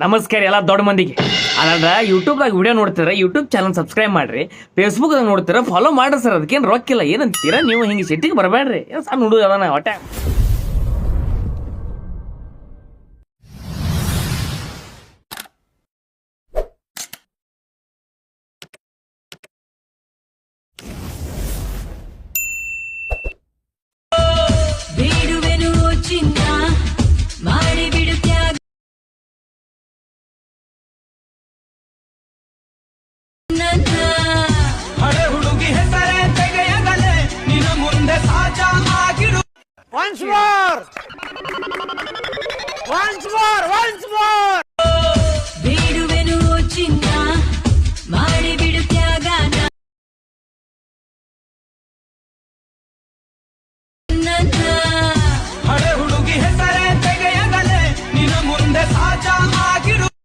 ನಮಸ್ಕಾರ ಎಲ್ಲ ದೊಡ್ಡ ಮಂದಿಗೆ. ಅದ ಯೂಟ್ಯೂಬ್ದಾಗ ವಿಡಿಯೋ ನೋಡ್ತೀರ, ಯೂಟ್ಯೂಬ್ ಚಾನಲ್ ಸಬ್ಸ್ಕ್ರೈಬ್ ಮಾಡ್ರಿ. ಫೇಸ್ಬುಕ್ದಾಗ ನೋಡ್ತೀರ, ಫಾಲೋ ಮಾಡ್ರಿ ಸರ್. ಅದಕ್ಕೇನು ರೊಕ್ಕಿಲ್ಲ, ಏನಂತೀರ ನೀವು? ಹಿಂಗೆ ಸಿಟ್ಟಿಗೆ ಬರಬೇಡ್ರಿ. ಏನು ಸಣ್ಣ ಹುಡುಗ ಅದಾನ ಹೊಟ್ಟೆ. ಬೇಡುವೆನು ಚಿನ್ನ ಮಾಡಿ ಬಿಡು ತ್ಯಾಗ ನನ್ನ ಹಳೆ ಹುಡುಗಿ ಹೆಸರೇ ತೆಗೆಯಗಲೇ ನಿನ್ನ ಮುಂದೆ ಸಾಚ ಆಗಿರು. ಬೇಡುವೆನು ಚಿನ್ನ ಮಾಡಿ ಬಿಡು ತ್ಯಾಗ ನನ್ನ ಹಳೆ ಹುಡುಗಿ ಹೆಸರೇ ತೆಗೆಯಗಲೇ ನಿನ್ನ ಮುಂದೆ ಸಾಚ